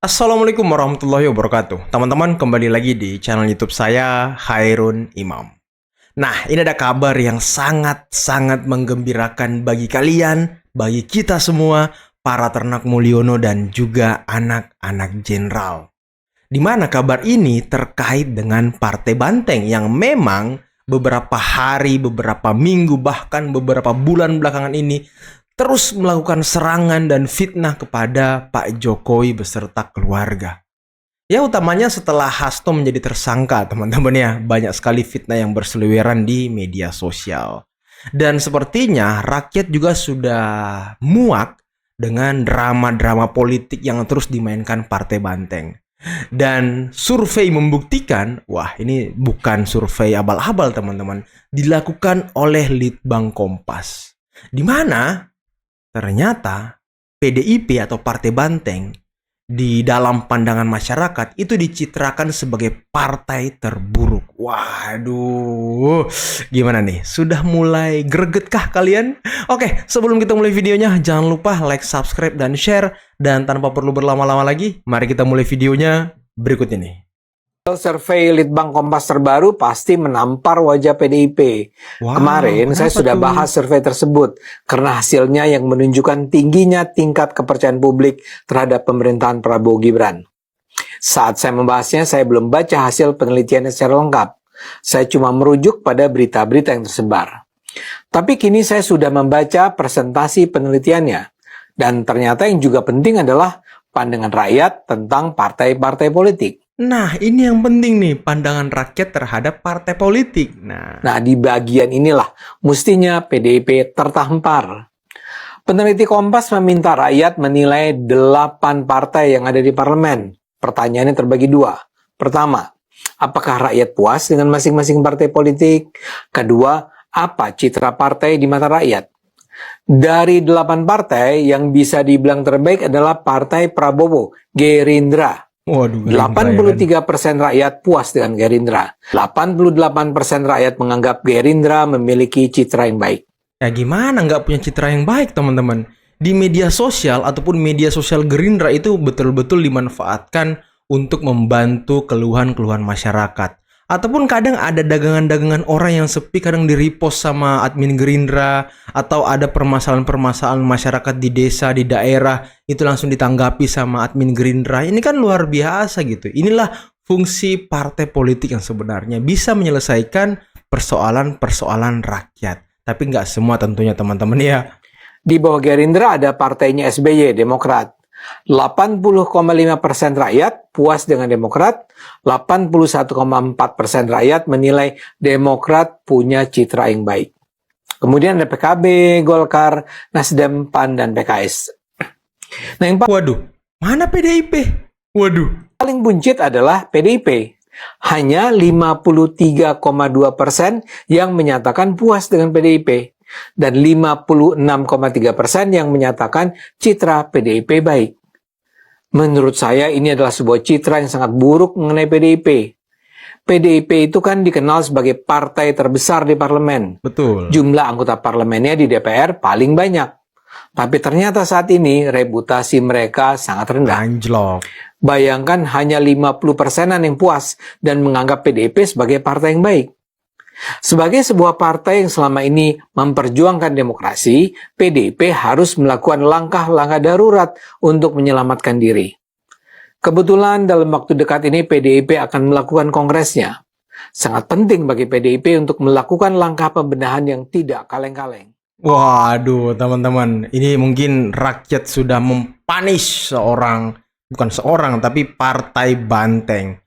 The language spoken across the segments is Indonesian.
Assalamualaikum warahmatullahi wabarakatuh. Teman-teman, kembali lagi di channel YouTube saya, Hairun Imam. Nah, ini ada kabar yang sangat-sangat menggembirakan bagi kalian, bagi kita semua, para ternak Mulyono dan juga anak-anak jenderal. Di mana kabar ini terkait dengan Partai Banteng yang memang beberapa hari, beberapa minggu, bahkan beberapa bulan belakangan ini terus melakukan serangan dan fitnah kepada Pak Jokowi beserta keluarga. Ya, utamanya setelah Hasto menjadi tersangka, teman-teman ya, banyak sekali fitnah yang berseliweran di media sosial. Dan sepertinya rakyat juga sudah muak dengan drama-drama politik yang terus dimainkan Partai Banteng. Dan survei membuktikan, wah ini bukan survei abal-abal teman-teman, dilakukan oleh Litbang Kompas. Di mana ternyata PDIP atau Partai Banteng di dalam pandangan masyarakat itu dicitrakan sebagai partai terburuk. Waduh, gimana nih? Sudah mulai gregetkah kalian? Oke, sebelum kita mulai videonya, jangan lupa like, subscribe, dan share. Dan tanpa perlu berlama-lama lagi, mari kita mulai videonya berikut ini. Survei Litbang Kompas terbaru pasti menampar wajah PDIP. Wow, Kemarin saya sudah bahas survei tersebut karena hasilnya yang menunjukkan tingginya tingkat kepercayaan publik terhadap pemerintahan Prabowo Gibran. Saat saya membahasnya, saya belum baca hasil penelitiannya secara lengkap. Saya cuma merujuk pada berita-berita yang tersebar. Tapi kini saya sudah membaca presentasi penelitiannya. Dan ternyata yang juga penting adalah pandangan rakyat tentang partai-partai politik. Nah, ini yang penting nih, pandangan rakyat terhadap partai politik. Nah, di bagian inilah mestinya PDIP tertampar. Peneliti Kompas meminta rakyat menilai 8 partai yang ada di parlemen. Pertanyaannya terbagi 2. Pertama, apakah rakyat puas dengan masing-masing partai politik? Kedua, apa citra partai di mata rakyat? Dari 8 partai, yang bisa dibilang terbaik adalah Partai Prabowo, Gerindra. waduh, 83% rakyat puas dengan Gerindra. 88% rakyat menganggap Gerindra memiliki citra yang baik. Ya gimana nggak punya citra yang baik, teman-teman? Di media sosial ataupun media sosial Gerindra itu betul-betul dimanfaatkan untuk membantu keluhan-keluhan masyarakat. Ataupun kadang ada dagangan-dagangan orang yang sepi kadang di-repost sama admin Gerindra, atau ada permasalahan-permasalahan masyarakat di desa, di daerah, itu langsung ditanggapi sama admin Gerindra. Ini kan luar biasa gitu. Inilah fungsi partai politik yang sebenarnya bisa menyelesaikan persoalan-persoalan rakyat. Tapi nggak semua tentunya teman-teman ya. Di bawah Gerindra ada partainya SBY, Demokrat. 80,5% rakyat puas dengan Demokrat, 81,4% rakyat menilai Demokrat punya citra yang baik. Kemudian ada PKB, Golkar, Nasdem, PAN, dan PKS. Nah, yang Waduh, mana PDIP? Waduh. paling buncit adalah PDIP. Hanya 53,2% yang menyatakan puas dengan PDIP. Dan 56,3% yang menyatakan citra PDIP baik. Menurut saya ini adalah sebuah citra yang sangat buruk mengenai PDIP. PDIP itu kan dikenal sebagai partai terbesar di parlemen. Betul. Jumlah anggota parlemennya di DPR paling banyak. Tapi ternyata saat ini reputasi mereka sangat rendah. Anjlok. Bayangkan hanya 50%-an yang puas dan menganggap PDIP sebagai partai yang baik. Sebagai sebuah partai yang selama ini memperjuangkan demokrasi, PDIP harus melakukan langkah-langkah darurat untuk menyelamatkan diri. Kebetulan dalam waktu dekat ini PDIP akan melakukan kongresnya. Sangat penting bagi PDIP untuk melakukan langkah pembenahan yang tidak kaleng-kaleng. Waduh, teman-teman, ini mungkin rakyat sudah mempunish tapi Partai Banteng.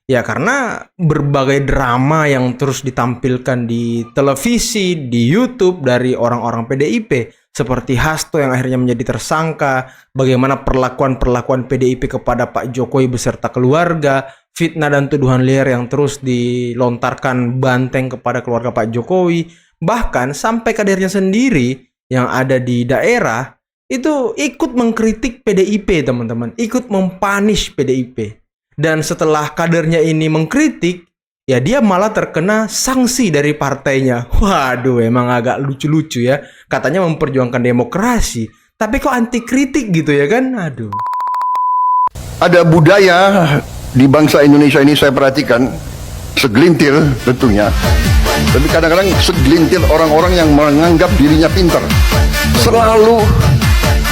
Ya, karena berbagai drama yang terus ditampilkan di televisi, di YouTube dari orang-orang PDIP, seperti Hasto yang akhirnya menjadi tersangka, bagaimana perlakuan-perlakuan PDIP kepada Pak Jokowi beserta keluarga, fitnah dan tuduhan liar yang terus dilontarkan Banteng kepada keluarga Pak Jokowi, bahkan sampai kadernya sendiri yang ada di daerah itu ikut mengkritik PDIP, teman-teman, ikut mempunish PDIP. Dan setelah kadernya ini mengkritik, ya dia malah terkena sanksi dari partainya. Waduh, emang agak lucu-lucu ya. Katanya memperjuangkan demokrasi, tapi kok anti kritik gitu ya kan? Aduh. ada budaya di bangsa Indonesia ini saya perhatikan, segelintir tentunya, tapi kadang-kadang segelintir orang-orang yang menganggap dirinya pintar selalu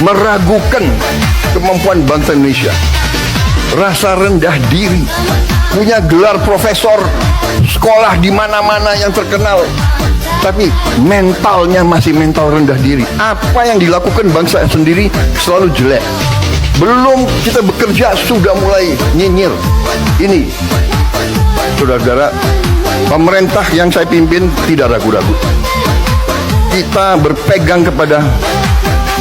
meragukan kemampuan bangsa Indonesia. Rasa rendah diri, punya gelar profesor, sekolah di mana-mana yang terkenal, tapi mentalnya masih mental rendah diri. Apa yang dilakukan bangsa sendiri selalu jelek. Belum kita bekerja sudah mulai nyinyir. Ini, saudara-saudara, pemerintah yang saya pimpin tidak ragu-ragu. Kita berpegang kepada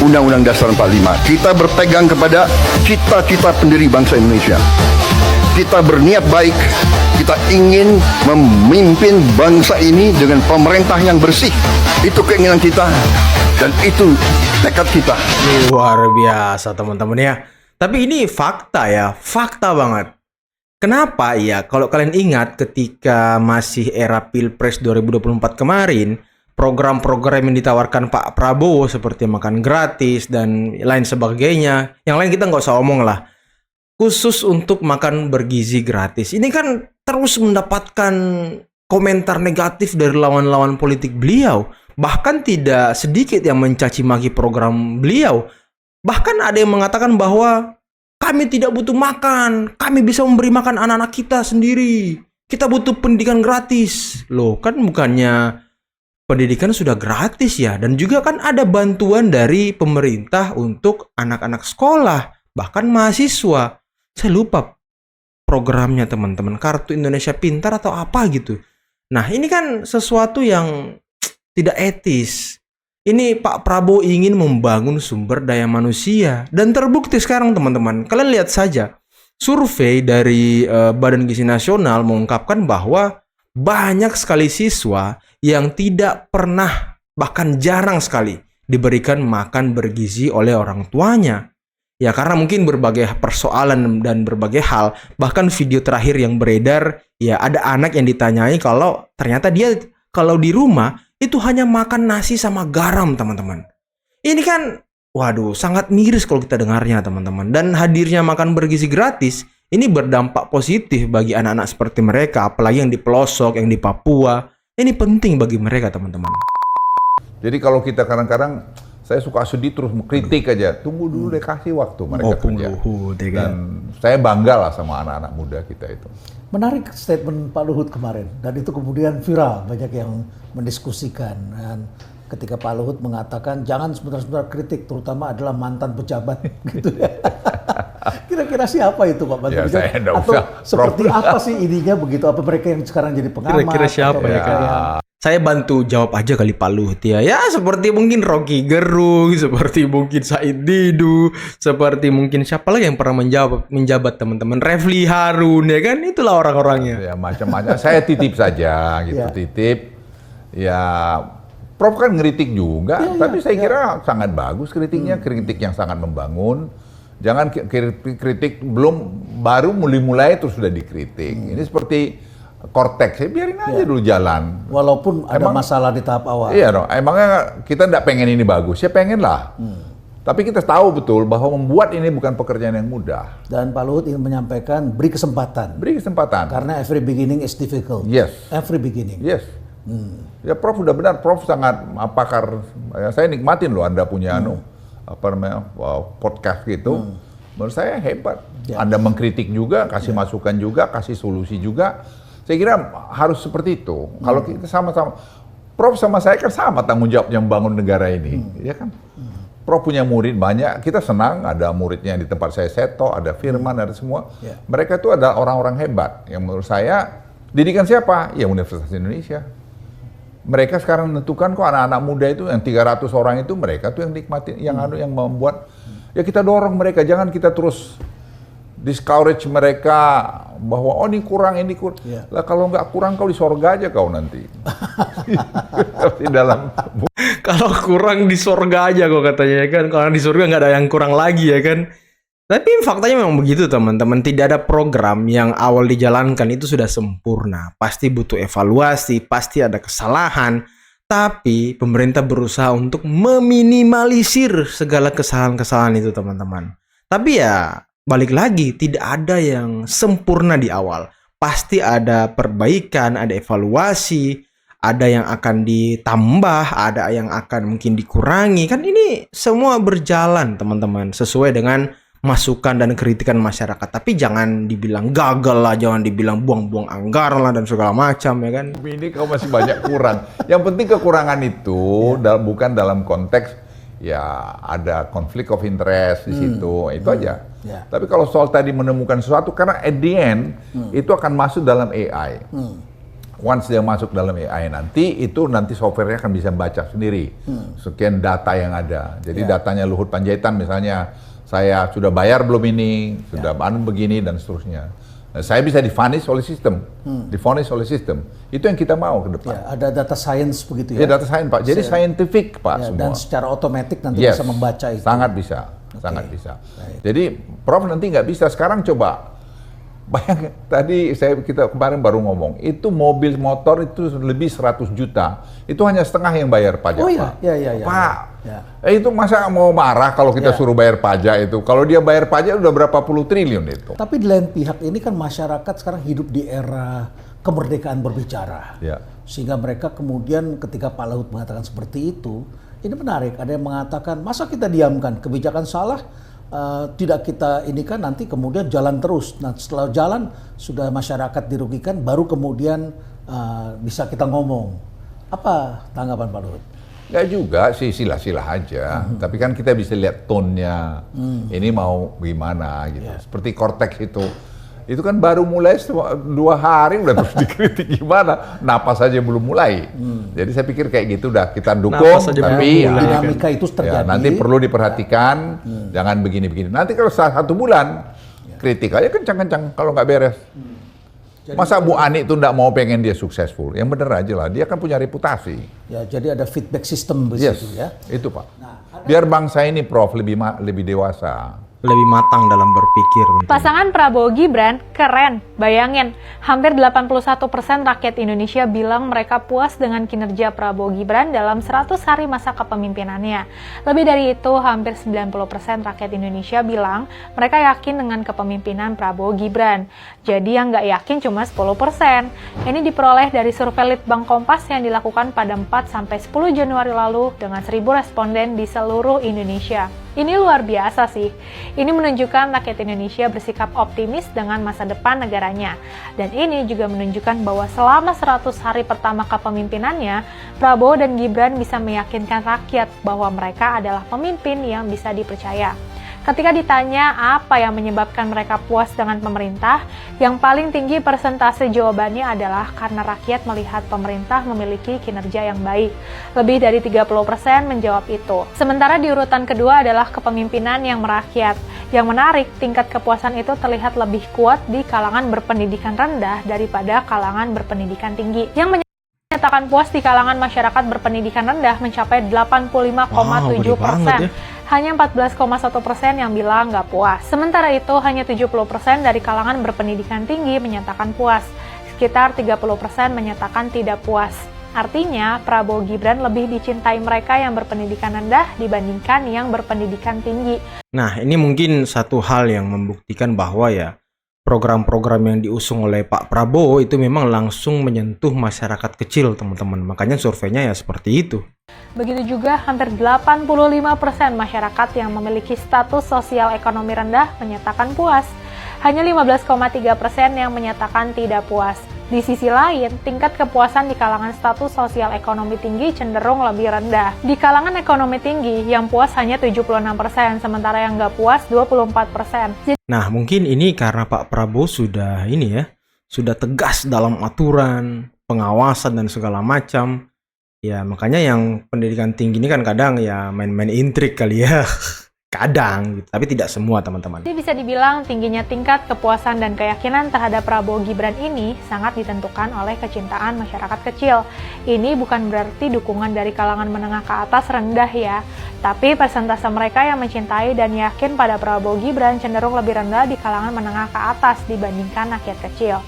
Undang-Undang Dasar 45. Kita berpegang kepada cita-cita pendiri bangsa Indonesia. Kita berniat baik. Kita ingin memimpin bangsa ini dengan pemerintah yang bersih. Itu keinginan kita dan itu tekad kita. Luar biasa teman-teman ya. Tapi ini fakta ya, fakta banget. Kenapa ya? Kalau kalian ingat ketika masih era Pilpres 2024 kemarin, program-program yang ditawarkan Pak Prabowo seperti makan gratis dan lain sebagainya, yang lain kita nggak usah omong lah. Khusus untuk makan bergizi gratis. Ini kan terus mendapatkan komentar negatif dari lawan-lawan politik beliau. Bahkan tidak sedikit yang mencaci maki program beliau. Bahkan ada yang mengatakan bahwa kami tidak butuh makan, kami bisa memberi makan anak-anak kita sendiri. Kita butuh pendidikan gratis. Loh, kan bukannya pendidikan sudah gratis ya, dan juga kan ada bantuan dari pemerintah untuk anak-anak sekolah, bahkan mahasiswa. Saya lupa programnya teman-teman, Kartu Indonesia Pintar atau apa gitu. Nah ini kan sesuatu yang tidak etis. Ini Pak Prabowo ingin membangun sumber daya manusia, dan terbukti sekarang teman-teman. Kalian lihat saja, survei dari Badan Gizi Nasional mengungkapkan bahwa banyak sekali siswa yang tidak pernah, bahkan jarang sekali diberikan makan bergizi oleh orang tuanya. Ya karena mungkin berbagai persoalan dan berbagai hal. Bahkan video terakhir yang beredar, ya ada anak yang ditanyai kalau ternyata dia kalau di rumah itu hanya makan nasi sama garam teman-teman. Ini kan, waduh, sangat miris kalau kita dengarnya teman-teman. Dan hadirnya makan bergizi gratis ini berdampak positif bagi anak-anak seperti mereka, apalagi yang di pelosok, yang di Papua. Ini penting bagi mereka, teman-teman. Jadi kalau kita kadang-kadang, saya suka sedih terus kritik aja. Tunggu dulu deh, kasih waktu mereka kerja. Dan saya bangga lah sama anak-anak muda kita itu. Menarik statement Pak Luhut kemarin. Dan itu kemudian viral, banyak yang mendiskusikan. Dan ketika Pak Luhut mengatakan, jangan sebentar-sebentar kritik, terutama adalah mantan pejabat. Gitu ya. Kira-kira siapa itu Pak Mantan Ya, atau seperti apa sih ininya begitu? Apa mereka yang sekarang jadi pengamat? Kira-kira siapa ya? Saya bantu jawab aja kali Pak Luhut ya. Ya seperti mungkin Rocky Gerung, seperti mungkin Said Didu, seperti mungkin siapa lagi yang pernah menjabat teman-teman, Refli Harun ya kan, itulah orang-orangnya. Ya macam-macam. Saya titip saja gitu, titip. Ya Prof kan ngeritik juga, tapi saya kira sangat bagus kritiknya, kritik yang sangat membangun. Jangan kritik baru mulai terus sudah dikritik. Ini seperti Cortex, ya biarin aja dulu jalan. Walaupun ada masalah di tahap awal. Iya dong, emangnya kita nggak pengen ini bagus, ya pengen lah. Tapi kita tahu betul bahwa membuat ini bukan pekerjaan yang mudah. Dan Pak Luhut ingin menyampaikan, beri kesempatan. Beri kesempatan. Karena every beginning is difficult. Yes. Every beginning. Yes. Ya Prof sudah benar, Prof sangat pakar. Ya, saya nikmatin loh Anda punya podcast gitu. Menurut saya hebat. Anda mengkritik juga, kasih masukan juga, kasih solusi juga. Saya kira harus seperti itu. Kalau kita sama-sama, Prof sama saya kan sama tanggung jawabnya membangun negara ini, ya kan? Prof punya murid banyak, kita senang ada muridnya di tempat saya, Seto, ada Firman, ada semua. Mereka itu ada orang-orang hebat. Yang menurut saya, didikan siapa? Ya Universitas Indonesia. Mereka sekarang menentukan kok anak-anak muda itu yang 300 orang itu mereka tuh yang nikmatin, yang membuat. Ya kita dorong mereka, jangan kita terus discourage mereka bahwa oh ini kurang. Lah kalau nggak kurang kau di sorga aja kau nanti. Di dalam. Kalau kurang di sorga aja kok katanya ya kan. Kalau di sorga nggak ada yang kurang lagi ya kan. Tapi faktanya memang begitu teman-teman. Tidak ada program yang awal dijalankan itu sudah sempurna. Pasti butuh evaluasi, pasti ada kesalahan. Tapi pemerintah berusaha untuk meminimalisir segala kesalahan-kesalahan itu teman-teman. Tapi ya balik lagi, tidak ada yang sempurna di awal. Pasti ada perbaikan, ada evaluasi, ada yang akan ditambah, ada yang akan mungkin dikurangi. Kan ini semua berjalan teman-teman, sesuai dengan masukan dan kritikan masyarakat. Tapi jangan dibilang gagal lah, jangan dibilang buang-buang anggaran lah dan segala macam ya kan. Ini kau masih banyak kurang. Yang penting kekurangan itu bukan dalam konteks ya ada konflik of interest di situ, itu aja. Ya. Tapi kalau soal tadi menemukan sesuatu, karena at the end itu akan masuk dalam AI. Once dia masuk dalam AI nanti softwarenya akan bisa baca sendiri sekian data yang ada. Jadi datanya Luhut Panjaitan misalnya, saya sudah bayar belum ini, sudah begini dan seterusnya. Nah, saya bisa divonis oleh sistem, Itu yang kita mau ke depan. Ya, ada data science begitu Ya, ya. data science Pak. Jadi scientific Pak Ya, semua. dan secara otomatis nanti Yes, bisa membaca itu. sangat bisa, sangat bisa. Jadi Prof nanti nggak bisa. Sekarang coba bayangin, tadi kita kemarin baru ngomong, itu mobil motor itu lebih 100 juta, itu hanya setengah yang bayar pajak. Oh iya, Pak. iya. Pak, Ya. itu masa mau marah kalau kita Ya. suruh bayar pajak itu? Kalau dia bayar pajak udah berapa puluh triliun itu. Tapi di lain pihak ini kan masyarakat sekarang hidup di era kemerdekaan berbicara. Ya. Sehingga mereka kemudian ketika Pak Luhut mengatakan seperti itu, ini menarik. Ada yang mengatakan, masa kita diamkan, kebijakan salah, tidak kita ini kan nanti kemudian jalan terus. Nah setelah jalan, sudah masyarakat dirugikan, baru kemudian bisa kita ngomong. Apa tanggapan Pak Luhut? Nggak juga sih, silah-silah aja. Tapi kan kita bisa lihat tone-nya. Ini mau gimana gitu. Seperti Cortex itu kan baru mulai 2 hari udah terus dikritik gimana. Napas saja belum mulai. Jadi saya pikir kayak gitu udah kita dukung. Napas saja Tapi belum mulai. Dinamika itu terjadi. nanti perlu diperhatikan. Jangan begini-begini. Nanti kalau 1 bulan kritik aja kencang-kencang kalau nggak beres. Masa Bu Ani itu nggak mau pengen dia successful? Yang bener aja lah. Dia kan punya reputasi. Ya, jadi ada feedback system di Yes, situ ya. itu Pak. Biar bangsa ini Prof lebih dewasa. Lebih matang dalam berpikir. Pasangan Prabowo Gibran keren, bayangin. Hampir 81% rakyat Indonesia bilang mereka puas dengan kinerja Prabowo Gibran dalam 100 hari masa kepemimpinannya. Lebih dari itu, hampir 90% rakyat Indonesia bilang mereka yakin dengan kepemimpinan Prabowo Gibran. Jadi yang nggak yakin cuma 10%. Ini diperoleh dari survei Litbang Kompas yang dilakukan pada 4-10 Januari lalu dengan 1.000 responden di seluruh Indonesia. Ini luar biasa sih. Ini menunjukkan rakyat Indonesia bersikap optimis dengan masa depan negaranya. Dan ini juga menunjukkan bahwa selama 100 hari pertama kepemimpinannya, Prabowo dan Gibran bisa meyakinkan rakyat bahwa mereka adalah pemimpin yang bisa dipercaya. Ketika ditanya apa yang menyebabkan mereka puas dengan pemerintah, yang paling tinggi persentase jawabannya adalah karena rakyat melihat pemerintah memiliki kinerja yang baik. Lebih dari 30% menjawab itu. Sementara di urutan kedua adalah kepemimpinan yang merakyat. Yang menarik, tingkat kepuasan itu terlihat lebih kuat di kalangan berpendidikan rendah daripada kalangan berpendidikan tinggi. Yang menyatakan puas di kalangan masyarakat berpendidikan rendah mencapai 85,7%. Hanya 14,1% yang bilang nggak puas. Sementara itu, hanya 70% dari kalangan berpendidikan tinggi menyatakan puas. Sekitar 30% menyatakan tidak puas. Artinya, Prabowo Gibran lebih dicintai mereka yang berpendidikan rendah dibandingkan yang berpendidikan tinggi. Nah, ini mungkin satu hal yang membuktikan bahwa ya program-program yang diusung oleh Pak Prabowo itu memang langsung menyentuh masyarakat kecil, teman-teman. Makanya surveinya ya seperti itu. Begitu juga hampir 85% masyarakat yang memiliki status sosial ekonomi rendah menyatakan puas. Hanya 15,3% yang menyatakan tidak puas. Di sisi lain, tingkat kepuasan di kalangan status sosial ekonomi tinggi cenderung lebih rendah. Di kalangan ekonomi tinggi, yang puas hanya 76%, sementara yang nggak puas 24%. Nah, mungkin ini karena Pak Prabowo sudah sudah tegas dalam aturan, pengawasan dan segala macam. Ya, makanya yang pendidikan tinggi ini kan kadang ya main-main intrik kali ya. Kadang, gitu. Tapi tidak semua teman-teman. Jadi bisa dibilang tingginya tingkat kepuasan dan keyakinan terhadap Prabowo Gibran ini sangat ditentukan oleh kecintaan masyarakat kecil. Ini bukan berarti dukungan dari kalangan menengah ke atas rendah ya, tapi persentase mereka yang mencintai dan yakin pada Prabowo Gibran cenderung lebih rendah di kalangan menengah ke atas dibandingkan rakyat kecil.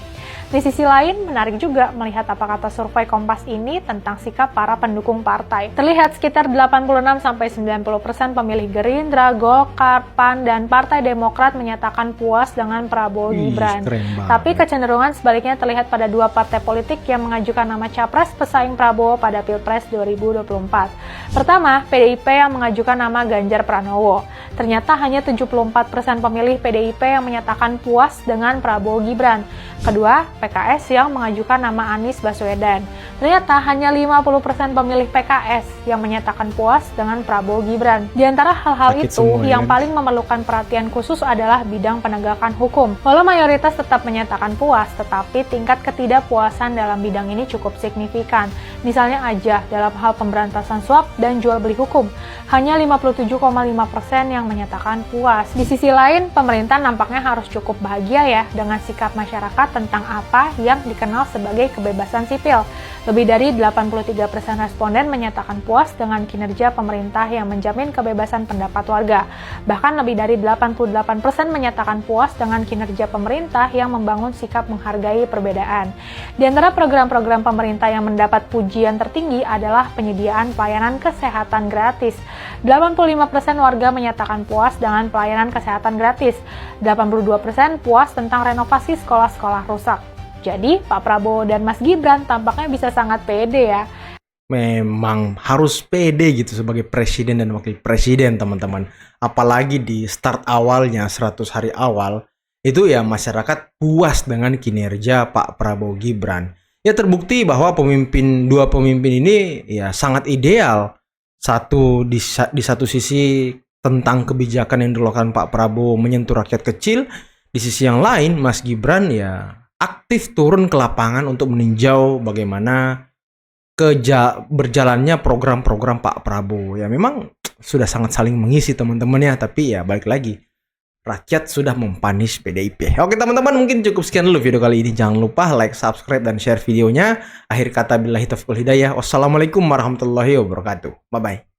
Di sisi lain, menarik juga melihat apa kata survei Kompas ini tentang sikap para pendukung partai. Terlihat sekitar 86-90% pemilih Gerindra, Golkar, PAN, dan Partai Demokrat menyatakan puas dengan Prabowo Gibran. Tapi kecenderungan sebaliknya terlihat pada dua partai politik yang mengajukan nama capres pesaing Prabowo pada Pilpres 2024. Pertama, PDIP yang mengajukan nama Ganjar Pranowo. Ternyata hanya 74% pemilih PDIP yang menyatakan puas dengan Prabowo Gibran. Kedua, PKS yang mengajukan nama Anies Baswedan. Ternyata hanya 50% pemilih PKS yang menyatakan puas dengan Prabowo Gibran. Di antara hal-hal itu, yang paling memerlukan perhatian khusus adalah bidang penegakan hukum. Walau mayoritas tetap menyatakan puas, tetapi tingkat ketidakpuasan dalam bidang ini cukup signifikan. Misalnya aja dalam hal pemberantasan suap dan jual beli hukum, hanya 57,5% yang menyatakan puas. Di sisi lain, pemerintah nampaknya harus cukup bahagia ya dengan sikap masyarakat tentang apa yang dikenal sebagai kebebasan sipil. Lebih dari 83% responden menyatakan puas dengan kinerja pemerintah yang menjamin kebebasan pendapat warga. Bahkan lebih dari 88% menyatakan puas dengan kinerja pemerintah yang membangun sikap menghargai perbedaan. Di antara program-program pemerintah yang mendapat pujian tertinggi adalah penyediaan pelayanan kesehatan gratis. 85% warga menyatakan puas dengan pelayanan kesehatan gratis. 82% puas tentang renovasi sekolah-sekolah rusak. Jadi, Pak Prabowo dan Mas Gibran tampaknya bisa sangat pede ya. Memang harus pede gitu sebagai presiden dan wakil presiden, teman-teman. Apalagi di start awalnya, 100 hari awal, itu ya masyarakat puas dengan kinerja Pak Prabowo Gibran. Ya terbukti bahwa dua pemimpin ini ya sangat ideal. Satu di satu sisi tentang kebijakan yang dilakukan Pak Prabowo menyentuh rakyat kecil, di sisi yang lain Mas Gibran ya aktif turun ke lapangan untuk meninjau bagaimana berjalannya program-program Pak Prabowo. Ya memang sudah sangat saling mengisi teman-teman ya, tapi ya balik lagi, rakyat sudah mempanis PDIP. Oke teman-teman, mungkin cukup sekian dulu video kali ini. Jangan lupa like, subscribe, dan share videonya. Akhir kata billahi taufiq wal hidayah. Wassalamualaikum warahmatullahi wabarakatuh. Bye-bye.